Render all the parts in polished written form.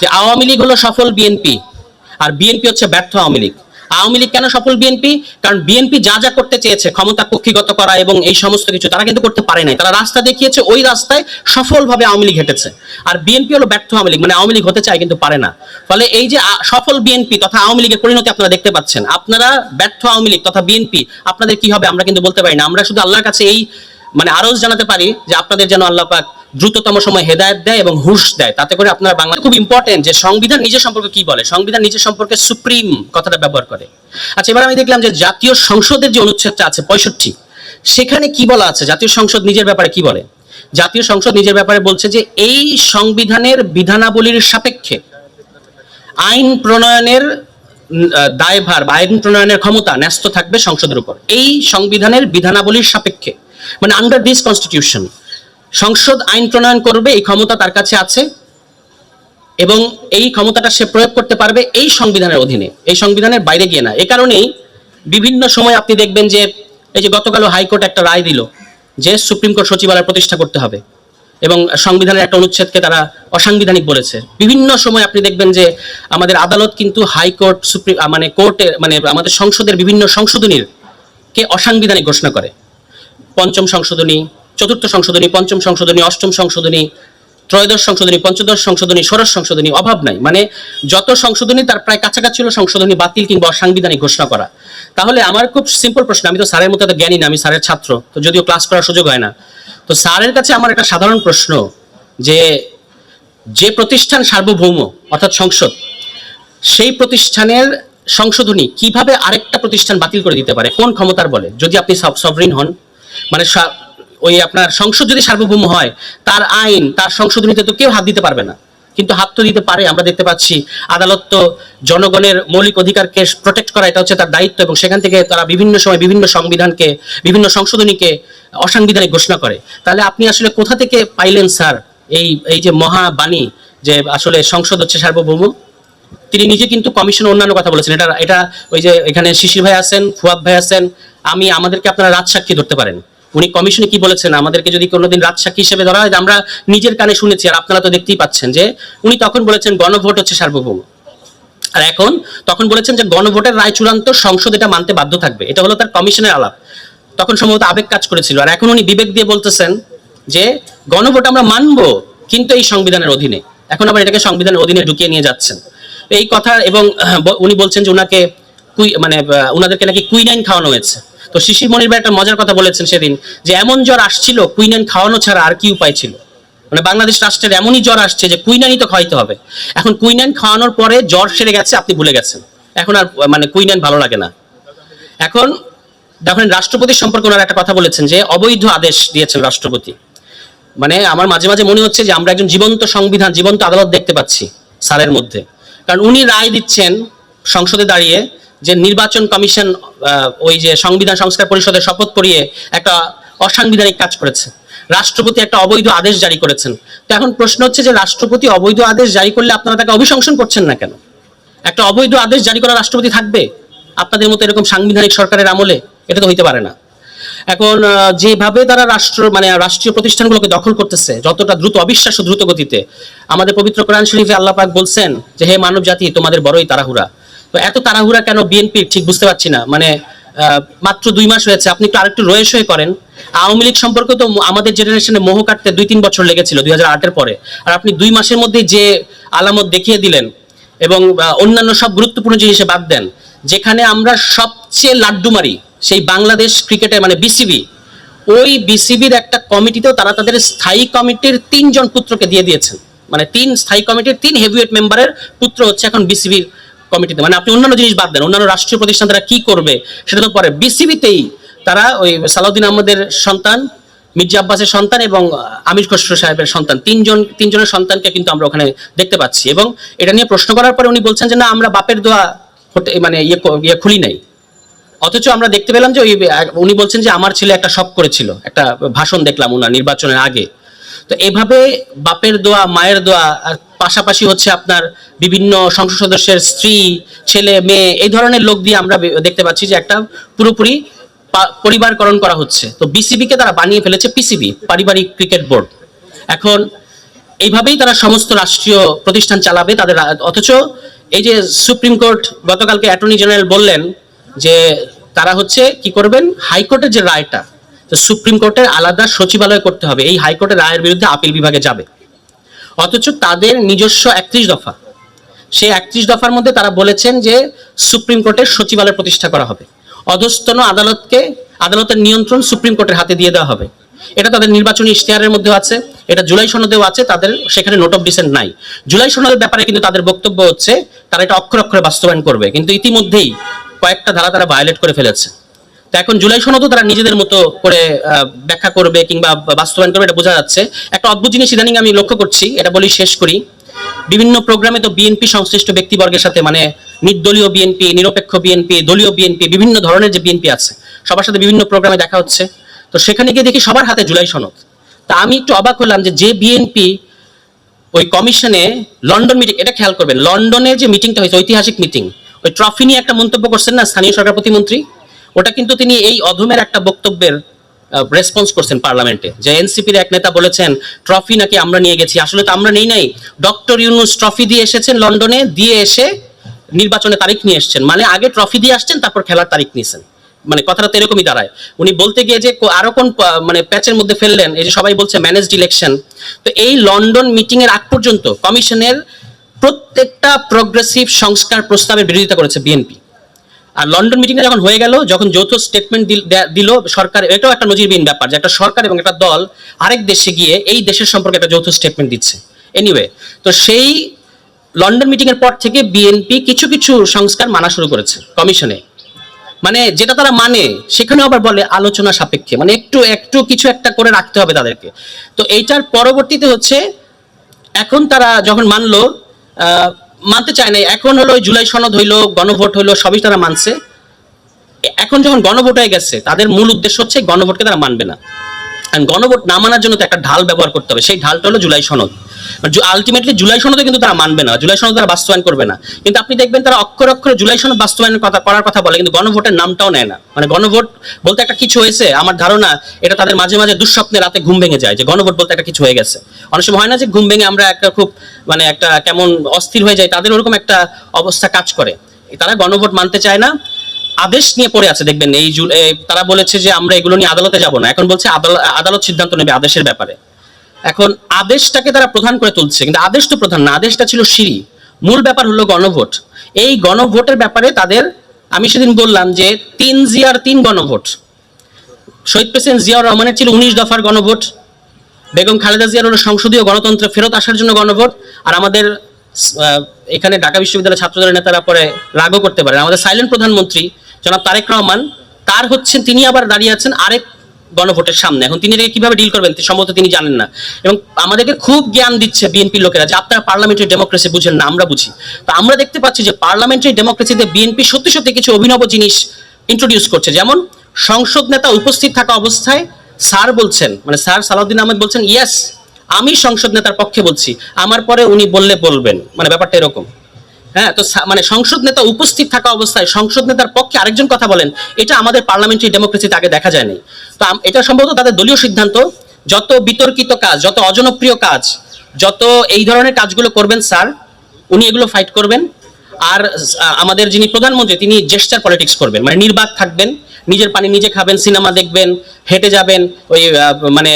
যে আওয়ামী লীগ হলো সফল বিএনপি আর বিএনপি হচ্ছে ব্যর্থ আওয়ামী লীগ। আওয়ামী লীগ কেন সফল বিএনপি? কারণ বিএনপি যা যা করতে চেয়েছে, ক্ষমতা কক্ষিগত করা এবং এই সমস্ত কিছু, তারা কিন্তু করতে পারে নাই। তারা রাস্তা দেখিয়েছে, ওই রাস্তায় সফলভাবে আওয়ামী লীগ হেঁটেছে। আর বিএনপি হলো ব্যর্থ আওয়ামী লীগ, মানে আওয়ামী লীগ হতে চায় কিন্তু পারে না। ফলে এই যে সফল বিএনপি তথা আওয়ামী লীগের পরিণতি আপনারা দেখতে পাচ্ছেন। আপনারা ব্যর্থ আওয়ামী লীগ তথা বিএনপি, আপনাদের কি হবে আমরা কিন্তু বলতে পারি না। আমরা শুধু আল্লাহর কাছে এই আরজ জানাতে পারি যে আপনাদের যেন আল্লাহ পাক দ্রুততম সময় হেদায়েত দেয় এবং হুশ দেয়, তাতে করে আপনার বাংলা। খুব ইম্পর্টেন্ট যে সংবিধান নিজের সম্পর্কে কি বলে। সংবিধান নিজের সম্পর্কে সুপ্রিম কথাটা ব্যবহার করে। আচ্ছা, এবার আমি দেখলাম যে জাতীয় সংসদের যে অনুচ্ছেদটা আছে 65, সেখানে কি বলা আছে? জাতীয় সংসদ নিজের ব্যাপারে কি বলে? জাতীয় সংসদ নিজের ব্যাপারে বলছে যে এই সংবিধানের বিধানাবলীর সাপেক্ষে আইন প্রণয়নের দায়ভার বা আইন প্রণয়নের ক্ষমতা ন্যস্ত থাকবে সংসদের উপর। এই সংবিধানের বিধানাবলীর সাপেক্ষে, মানে আন্ডার দিস কনস্টিটিউশন, সংসদ আইন প্রণয়ন করবে, এই ক্ষমতা তার কাছে আছে এবং এই ক্ষমতাটা সে প্রয়োগ করতে পারবে এই সংবিধানের অধীনে, এই সংবিধানের বাইরে গিয়ে না। এ কারণেই বিভিন্ন সময় আপনি দেখবেন যে এই যে গতকাল হাইকোর্ট একটা রায় দিল যে সুপ্রিম কোর্ট সচিবালয় প্রতিষ্ঠা করতে হবে এবং সংবিধানের একটা অনুচ্ছেদকে তারা অসাংবিধানিক বলেছে। বিভিন্ন সময় আপনি দেখবেন যে আমাদের আদালত কিন্তু হাইকোর্ট, সুপ্রিম কোর্টের আমাদের সংসদের বিভিন্ন সংশোধনীর কে অসাংবিধানিক ঘোষণা করে। পঞ্চম সংশোধনী, চতুর্থ সংশোধনী, পঞ্চম সংশোধনী, অষ্টম সংশোধনী, ত্রয়োদশ সংশোধনী, পঞ্চদশ সংশোধনী, ষোড়শ সংশোধনী, অভাব নাই। যত সংশোধনী তার প্রায় কাছাকাছি হলো সংশোধনী বাতিল কিংবা অসাংবিধানিক ঘোষণা করা। তাহলে আমার খুব সিম্পল প্রশ্ন, আমি তো স্যারের মতো জ্ঞানী না, আমি স্যারের ছাত্র, তো যদিও ক্লাস করার সুযোগ হয় না, তো স্যারের কাছে আমার একটা সাধারণ প্রশ্ন যে যে প্রতিষ্ঠান সার্বভৌম অর্থাৎ সংসদ, সেই প্রতিষ্ঠানের সংশোধনী কিভাবে আরেকটা প্রতিষ্ঠান বাতিল করে দিতে পারে? কোন ক্ষমতার বলে? যদি আপনি সভরেন হন, ওই আপনার সংসদ যদি সার্বভৌম হয়, তার আইন, তার সংশোধনীতে তো কেউ হাত দিতে পারবে না। কিন্তু হাত তো দিতে পারে। আমরা দেখতে পাচ্ছি আদালত তো জনগণের মৌলিক অধিকারকে প্রোটেক্ট করা, এটা হচ্ছে তার দায়িত্ব, এবং সেখান থেকে তারা বিভিন্ন সময় বিভিন্ন সংবিধানকে, বিভিন্ন সংশোধনীকে অসাংবিধানিক ঘোষণা করে। তাহলে আপনি আসলে কোথা থেকে পাইলেন স্যার এই যে মহাবাণী যে আসলে সংসদ হচ্ছে সার্বভৌম? তিনি নিজে কিন্তু কমিশন অন্যান্য কথা বলেছেন। এটা ওই যে এখানে শিশির ভাই আছেন, ফুয়াদ ভাই আছেন, আমাদেরকে আপনারা রাজসাক্ষী ধরতে পারেন। উনি কমিশনে কি বলেছেন, আমাদেরকে যদি কোনোদিন রাজসাক্ষী হিসেবে ধরা হয়, আমরা নিজের কানে শুনেছি আর আপনারা তো দেখতেই পাচ্ছেন যে উনি তখন বলেছেন গণভোট হচ্ছে সার্বভৌম, আর এখন তখন বলেছেন যে গণভোটের রায় চূড়ান্ত, সংসদ এটা মানতে বাধ্য থাকবে। এটা হলো তার কমিশনের আলাপ। তখন সম্ভবত আবেগ কাজ করেছিল, আর এখন উনি বিবেক দিয়ে বলতেছেন যে গণভোট আমরা মানবো কিন্তু এই সংবিধানের অধীনে। এখন আবার এটাকে সংবিধানের অধীনে ঢুকিয়ে নিয়ে যাচ্ছেন এই কথা। এবং উনি বলছেন যে উনাকে উনাদেরকে নাকি কুইনাইন খাওয়ানো হয়েছে। তো শিশির মনির ভাই একটা মজার কথা বলেছেন সেদিন, যে এমন জ্বর আসছিল কুইনাইন খাওয়ানো ছাড়া আর কি উপায় ছিল। বাংলাদেশ রাষ্ট্রের এমনই জ্বর আসছে যে কুইনাইনই তো খাওয়াইতে হবে। এখন কুইনাইন খাওয়ানোর পরে জ্বর সেরে গেছে, আপনি ভুলে গেছেন, এখন আর কুইনাইন ভালো লাগে না। এখন দেখেন রাষ্ট্রপতির সম্পর্কে ওনারা একটা কথা বলেছেন যে অবৈধ আদেশ দিয়েছেন রাষ্ট্রপতি। আমার মাঝে মাঝে মনে হচ্ছে যে আমরা একজন জীবন্ত সংবিধান, জীবন্ত আদালত দেখতে পাচ্ছি স্যারের মধ্যে। কারণ উনি রায় দিচ্ছেন সংসদে দাঁড়িয়ে যে নির্বাচন কমিশন ওই যে সংবিধান সংস্কার পরিষদের শপথ পড়িয়ে একটা অসাংবিধানিক কাজ করেছে, রাষ্ট্রপতি একটা অবৈধ আদেশ জারি করেছেন। তো এখন প্রশ্ন হচ্ছে যে রাষ্ট্রপতি অবৈধ আদেশ জারি করলে আপনারা তাকে অভিশংসন করছেন না কেন? একটা অবৈধ আদেশ জারি করা রাষ্ট্রপতি থাকবে আপনাদের মতো এরকম সাংবিধানিক সরকারের আমলে? এটা তো হইতে পারে না। এখন যেভাবে তারা রাষ্ট্রীয় প্রতিষ্ঠানগুলোকে দখল করতেছে, যতটা দ্রুত, অবিশ্বাস্য দ্রুত গতিতে। আমাদের পবিত্র কোরআন শরীফে আল্লাহ পাক বলছেন যে হে মানব জাতি, তোমাদের বড়ই তাড়াহুড়া। তো এত তাড়াহুড়া কেন বিএনপি ঠিক বুঝতে পারছি না। মাত্র 2 মাস হয়েছে, আপনি একটু আরেকটু রয়ে করেন। আওয়ামী লীগ সম্পর্কে তো আমাদের জেনারেশনে মোহ কাটতে 2-3 বছর লেগেছিল 2008-এর পরে, আর আপনি 2 মাসের মধ্যে যে আলামত দেখিয়ে দিলেন এবং অন্যান্য সব গুরুত্বপূর্ণ জিনিসে বাদ দেন। যেখানে আমরা সবচেয়ে লাড্ডু মারি সেই বাংলাদেশ ক্রিকেটে বিসিবি, ওই বিসিবির একটা কমিটিতেও তারা তাদের স্থায়ী কমিটির 3 জন পুত্রকে দিয়ে দিয়েছেন। 3 স্থায়ী কমিটির 3 হেভিওয়েট মেম্বারের পুত্র হচ্ছে এখন বিসিবির কমিটিতে। আপনি অন্যান্য জিনিস বাদ দেন, অন্যান্য রাষ্ট্রীয় প্রতিষ্ঠান তারা কি করবে সেটা তো পরে। বিসিবিতেই তারা ওই সালাউদ্দিন আহমদের সন্তান, মির্জা আব্বাসের সন্তান এবং আমির খসরু সাহেবের সন্তান, 3 জনের সন্তানকে কিন্তু আমরা ওখানে দেখতে পাচ্ছি। এবং এটা নিয়ে প্রশ্ন করার পরে উনি বলছেন যে না, আমরা বাপের দোয়া খুলি নাই। অথচ আমরা দেখতে পেলাম যে উনি বলছেন যে আমার ছেলে একটা শপ করেছিল, একটা ভাষণ দেখলাম ওনার নির্বাচনের আগে। তো এভাবে বাপের দোয়া, মায়ের দোয়া, আর পাশাপাশি হচ্ছে আপনার বিভিন্ন সংসদ সদস্যের স্ত্রী, ছেলে, মেয়ে, এই ধরনের লোক দিয়ে আমরা দেখতে পাচ্ছি যে একটা পুরোপুরি পরিবারকরণ করা হচ্ছে। তো বিসিবি কে তারা বানিয়ে ফেলেছে পিসিবি, পারিবারিক ক্রিকেট বোর্ড। এখন এইভাবেই তারা সমস্ত রাষ্ট্রীয় প্রতিষ্ঠান চালাবে তাদের। অথচ এই যে সুপ্রিম কোর্ট গতকালকে অ্যাটর্নি জেনারেল বললেন যে তারা হচ্ছে কি করবেন, হাইকোর্টের যে রায়টা, তো সুপ্রিম কোর্টের আলাদা সচিবালয় করতে হবে, এই হাইকোর্টের রায়ের বিরুদ্ধে আপিল বিভাগে যাবে। অথচ তাদের নিজস্ব 31 দফা, সেই 31 দফার মধ্যে তারা বলেছেন যে সুপ্রিম কোর্টের সচিবালয় প্রতিষ্ঠা করা হবে, অধস্তন আদালতের নিয়ন্ত্রণ সুপ্রিম কোর্টের হাতে দিয়ে দেওয়া হবে। এটা তাদের নির্বাচনী ইশতেহারের মধ্যেও আছে, এটা জুলাই সনদেও আছে, তাদের সেখানে নোট অফ ডিসেন্ট নাই। জুলাই সনদের ব্যাপারে কিন্তু তাদের বক্তব্য হচ্ছে তারা এটা অক্ষরে অক্ষরে বাস্তবায়ন করবে, কিন্তু ইতিমধ্যেই কয়েকটা ধারা তারা ভায়োলেট করে ফেলেছে। তো এখন জুলাই সনদও তারা নিজেদের মতো করে ব্যাখ্যা করবে কিংবা বাস্তবায়ন করবে, এটা বোঝা যাচ্ছে। একটা অদ্ভুত জিনিস ইদানিং আমি লক্ষ্য করছি, এটা বলি শেষ করি। বিভিন্ন প্রোগ্রামে তো বিএনপি সংশ্লিষ্ট ব্যক্তিবর্গের সাথে, মানে নির্দলীয় বিএনপি, নিরপেক্ষ বিএনপি, দলীয় বিএনপি, বিভিন্ন ধরনের যে বিএনপি আছে সবার সাথে বিভিন্ন প্রোগ্রামে দেখা হচ্ছে। তো সেখানে গিয়ে দেখি সবার হাতে জুলাই সনদ। তা আমি একটু অবাক হলাম যে বিএনপি ওই কমিশনে লন্ডন মিটিং, এটা খেয়াল করবেন, লন্ডনে যে মিটিংটা হয়েছে ঐতিহাসিক মিটিং, ওই ট্রফি নিয়ে একটা মন্তব্য করছেন না স্থানীয় সরকার প্রতিমন্ত্রী, ওটা কিন্তু তিনি এই অধমের একটা বক্তব্যের রেসপন্স করছেন পার্লামেন্টে, যে এনসিপির এক নেতা বলেছেন ট্রফি নাকি আমরা নিয়ে গেছি। আসলে তো আমরা নেই নাই, ডক্টর ইউনূস ট্রফি দিয়ে এসেছেন লন্ডনে, দিয়ে এসে নির্বাচনে তারিখ নিয়ে এসেছেন, মানে আগে ট্রফি দিয়ে আসছেন তারপর খেলার তারিখ নিয়েছেন। মানে কথাটা তো এরকমই দাঁড়ায়। উনি বলতে গিয়ে যে আরো কোন মানে প্যাচের মধ্যে ফেললেন, এই যে সবাই বলছে ম্যানেজড ইলেকশন। তো এই লন্ডন মিটিং এর আগ পর্যন্ত কমিশনের প্রত্যেকটা প্রগ্রেসিভ সংস্কার প্রস্তাবের বিরোধিতা করেছে বিএনপি। আর লন্ডন মিটিংটা যখন হয়ে গেল, যখন যৌথ স্টেটমেন্ট দিল সরকার, এটাও একটা নজিরবিহীন ব্যাপার যে একটা সরকার এবং একটা দল আরেক দেশে গিয়ে এই দেশের সম্পর্কে একটা যৌথ স্টেটমেন্ট দিচ্ছে। এনিওয়ে, তো সেই লন্ডন মিটিং এর পর থেকে বিএনপি কিছু কিছু সংস্কার মানা শুরু করেছে কমিশনে, মানে যেটা তারা মানে সেখানে আবার বলে আলোচনা সাপেক্ষে, মানে একটু একটু কিছু একটা করে রাখতে হবে তাদেরকে। তো এইটার পরবর্তীতে হচ্ছে এখন তারা যখন মানলো, মানতে চায় না, এখন হলো জুলাই সনদ হইলো, গণভোট হইলো, সবই তারা মানছে। এখন যখন গণভোট হয়ে গেছে, তাদের মূল উদ্দেশ্য হচ্ছে গণভোটকে তারা মানবে না। গণভোট না মানার জন্য তো একটা ঢাল ব্যবহার করতে হবে, সেই ঢালটা হলো জুলাই সনদ। আলটিমেটলি জুলাই সনদে কিন্তু তারা মানবে না, জুলাই সনদ তারা বাস্তবায়ন করবে না। কিন্তু আপনি দেখবেন তারা অক্ষরে অক্ষরে জুলাই সনদ বাস্তবায়নের কথা করার কথা বলে, কিন্তু গণভোটের নামটাও নেয় না। মানে গণভোট বলতে একটা কিছু হয়েছে, আমার ধারণা এটা তাদের মাঝে মাঝে দুঃস্বপ্নে রাতে ঘুম ভেঙে যায় যে গণভোট বলতে একটা কিছু হয়ে গেছে। অনেক সময় হয় না যে ঘুম ভেঙে আমরা একটা খুব মানে একটা কেমন অস্থির হয়ে যায়, তাদের ওরকম একটা অবস্থা কাজ করে। তারা গণভোট মানতে চায় না, আদেশ নিয়ে পড়ে আছে। দেখবেন এই তারা বলেছে যে আমরা এগুলো নিয়ে আদালতে যাব না, এখন বলছে আদালত সিদ্ধান্ত নেবে আদেশের ব্যাপারে। এখন আদেশটাকে তারা প্রধান করে তুলছে, কিন্তু আদেশ তো প্রধান না, আদেশটা ছিল সিঁড়ি। মূল ব্যাপার হলো গণভোট। এই গণভোটের ব্যাপারে তাদের, আমি সেদিন বললাম যে 3 জিয়ার 3 গণভোট। শহীদ প্রেসিডেন্ট জিয়াউর রহমানের ছিল 19 দফার গণভোট, বেগম খালেদা জিয়ার হলো সংসদীয় গণতন্ত্র ফেরত আসার জন্য গণভোট, আর আমাদের এখানে ঢাকা বিশ্ববিদ্যালয়ের ছাত্রদলের নেতারা পরে রাগও করতে পারেন, আমাদের সাইলেন্ট প্রধানমন্ত্রী জনাব তারেক রহমান, তার হচ্ছেন তিনি আবার দাঁড়িয়ে আছেন আরেক গণভোটের সামনে। এখন তিনি এটাকে কিভাবে ডিল করবেন সম্ভবত তিনি জানেন না, এবং আমাদেরকে খুব জ্ঞান দিচ্ছে বিএনপির লোকেরা যে আপনারা পার্লামেন্টারি ডেমোক্রেসি বুঝেন না, আমরা বুঝি। তো আমরা দেখতে পাচ্ছি যে পার্লামেন্টারি ডেমোক্রেসিতে বিএনপি সত্যি সত্যি কিছু অভিনব জিনিস ইন্ট্রোডিউস করছে। যেমন সংসদ নেতা উপস্থিত থাকা অবস্থায় স্যার বলছেন, মানে স্যার সালাউদ্দিন আহমেদ বলছেন ইয়েস আমি সংসদ নেতার পক্ষে বলছি, আমার পরে উনি বললে বলবেন, মানে ব্যাপারটা এরকম। হ্যাঁ, তো মানে সংসদ নেতা উপস্থিত থাকা অবস্থায় সংসদ নেতার পক্ষে আরেকজন কথা বলেন, এটা আমাদের পার্লামেন্টারি ডেমোক্রেসিতে আগে দেখা যায়নি। তো এটা সম্ভবত তাদের দলীয় সিদ্ধান্ত, যত বিতর্কিত কাজ, যত অজনপ্রিয় কাজ, যত এই ধরনের কাজগুলো করবেন স্যার, উনি এগুলো ফাইট করবেন। আর আমাদের যিনি প্রধানমন্ত্রী তিনি জেস্টার পলিটিক্স করবেন, মানে নির্বাক থাকবেন, নিজের পানি নিজে খাবেন, সিনেমা দেখবেন, হেঁটে যাবেন, ওই মানে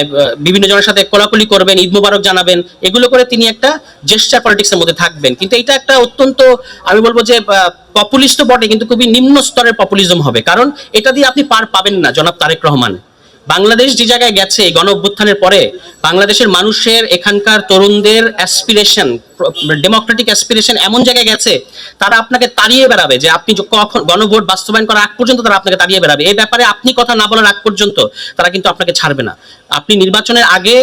বিভিন্ন জনের সাথে কোলাকুলি করবেন, ঈদ মুবারক জানাবেন, এগুলো করে তিনি একটা জেস্টার পলিটিক্সের মধ্যে থাকবেন। কিন্তু এটা একটা অত্যন্ত, আমি বলবো যে পপুলিস্ট বটে, কিন্তু খুবই নিম্ন স্তরের পপুলিজম হবে, কারণ এটা দিয়ে আপনি পার পাবেন না জনাব তারেক রহমান। বাংলাদেশ যে জায়গায় গেছে গণ অভ্যুত্থানের পরে, বাংলাদেশের মানুষের, এখানকার তরুণদের অ্যাসপিরেশন, ডেমোক্রেটিক অ্যাসপিরেশন এমন জায়গায় গেছে, তারা আপনাকে তাড়িয়ে বেড়াবে যে আপনি কখন গণভোট বাস্তবায়ন করার আগ পর্যন্ত তারা আপনাকে তাড়িয়ে বেড়াবে। এই ব্যাপারে আপনি কথা না বলার আগ পর্যন্ত তারা কিন্তু আপনাকে ছাড়বে না। আপনি নির্বাচনের আগে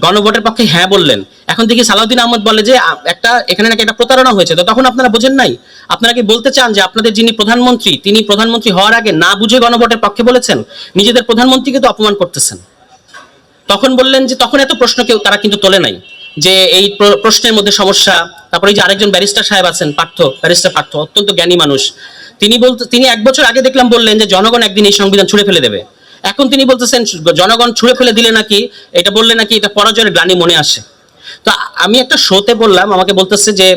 গণভোটের পক্ষে হ্যাঁ বললেন, এখন দেখি সালাউদ্দিন আহমেদ বলে যে একটা এখানে নাকি একটা প্রতারণা হয়েছে। তো তখন আপনারা বোঝেন নাই, আপনারা কি বলতে চান যে আপনাদের যিনি প্রধানমন্ত্রী তিনি প্রধানমন্ত্রী হওয়ার আগে না বুঝে গণভোটের পক্ষে বলেছেন, নিজেদের প্রধানমন্ত্রীকে তো অপমান করতেছেন। তখন বললেন যে তখন এত প্রশ্ন কেউ তারা কিন্তু তোলে নাই, যে এই প্রশ্নের মধ্যে সমস্যা। তারপরে যে আরেকজন ব্যারিস্টার সাহেব আছেন ব্যারিস্টার পার্থ, অত্যন্ত জ্ঞানী মানুষ, তিনি 1 বছর আগে দেখলাম বললেন যে জনগণ একদিন এই সংবিধান ছুঁড়ে ফেলে দেবে। এখন তিনি বলতেছেন জনগণ ছুঁড়ে ফেলে দিলে নাকি, এটা বললে নাকি এটা পরাজয়ের গ্লানি মনে আসে। তো আমি একটা শোতে বললাম, আমাকে বলতেছে যে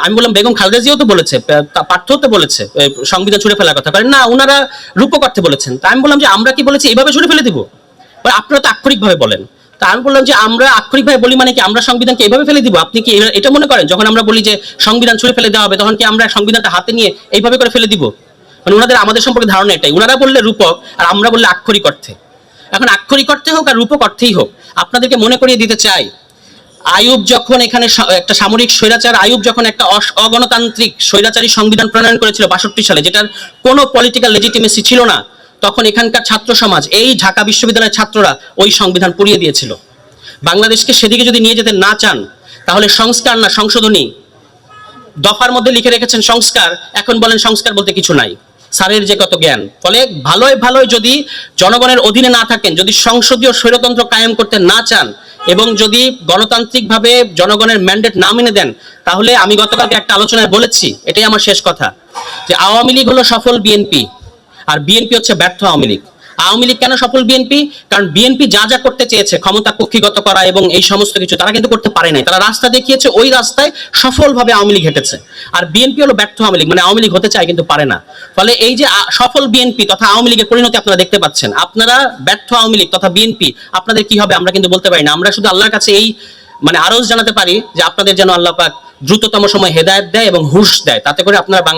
আমি বললাম বেগম খালেদা জিয়াও তো বলেছে, পার্থও তো বলেছে সংবিধান ছুঁড়ে ফেলার কথা, কারণ না ওনারা রূপক অর্থে বলেছেন। তা আমি বললাম যে আমরা কি বলেছি এইভাবে ছুঁড়ে ফেলে দিব? আপনারা তো আক্ষরিকভাবে বলেন। তা আমি বললাম যে আমরা আক্ষরিকভাবে বলি মানে কি আমরা সংবিধানকে এইভাবে ফেলে দিব? আপনি কি এটা মনে করেন যখন আমরা বলি যে সংবিধান ছুঁড়ে ফেলে দেওয়া হবে তখন কি আমরা সংবিধানটা হাতে নিয়ে এইভাবে করে ফেলে দিব? মানে ওনাদের আমাদের সম্পর্কে ধারণা এটাই, ওনারা বললে রূপক আর আমরা বললে আক্ষরিক অর্থে। এখন আক্ষরিক অর্থে হোক আর রূপক অর্থেই হোক, আপনাদেরকে মনে করিয়ে দিতে চাই, আইয়ুব যখন এখানে একটা সামরিক স্বৈরাচার, আইয়ুব যখন একটা অগণতান্ত্রিক স্বৈরাচারী সংবিধান প্রণয়ন করেছিল 62 সালে, যেটার কোনো পলিটিক্যাল লেজিটিমেসি ছিল না, তখন এখানকার ছাত্র সমাজ, এই ঢাকা বিশ্ববিদ্যালয়ের ছাত্ররা ওই সংবিধান পুড়িয়ে দিয়েছিল। বাংলাদেশকে সেদিকে যদি নিয়ে যেতে না চান তাহলে সংস্কার না সংশোধনী, দফার মধ্যে লিখে রেখেছেন সংস্কার, এখন বলেন সংস্কার বলতে কিছু নাই। স্যারের যে কত জ্ঞান! ফলে ভালোই ভালোই যদি জনগণের অধীনে না থাকেন, যদি সংসদীয় স্বৈরতন্ত্র কায়েম করতে না চান এবং যদি গণতান্ত্রিকভাবে জনগণের ম্যান্ডেট না মেনে দেন, তাহলে আমি গতকালকে একটা আলোচনায় বলেছি, এটাই আমার শেষ কথা, যে আওয়ামী লীগ হলো সফল বিএনপি আর বিএনপি হচ্ছে ব্যর্থ আওয়ামী লীগ। আওয়ামী লীগ কেন সফল বিএনপি? কারণ বিএনপি যা যা করতে চেয়েছে, ক্ষমতা কক্ষিগত করা এবং এই সমস্ত কিছু, তারা কিন্তু করতে পারে নাই। তারা রাস্তা দেখিয়েছে, ওই রাস্তায় সফলভাবে আওয়ামী লীগ হেঁটেছে। আর বিএনপি হলো ব্যর্থ আওয়ামী লীগ, মানে আওয়ামী লীগ হতে চায় কিন্তু পারে না। ফলে এই যে সফল বিএনপি তথা আওয়ামী লীগের পরিণতি আপনারা দেখতে পাচ্ছেন, আপনারা ব্যর্থ আওয়ামী লীগ তথা বিএনপি আপনাদের কি হবে আমরা কিন্তু বলতে পারি না। আমরা শুধু আল্লাহর কাছে এই মানে আরজ জানাতে পারি যে আপনাদের যেন আল্লাহ পাক দ্রুততম সময় হেদায়েত দেয় এবং হুঁশ দেয়, তাতে করে আপনারা বাংলা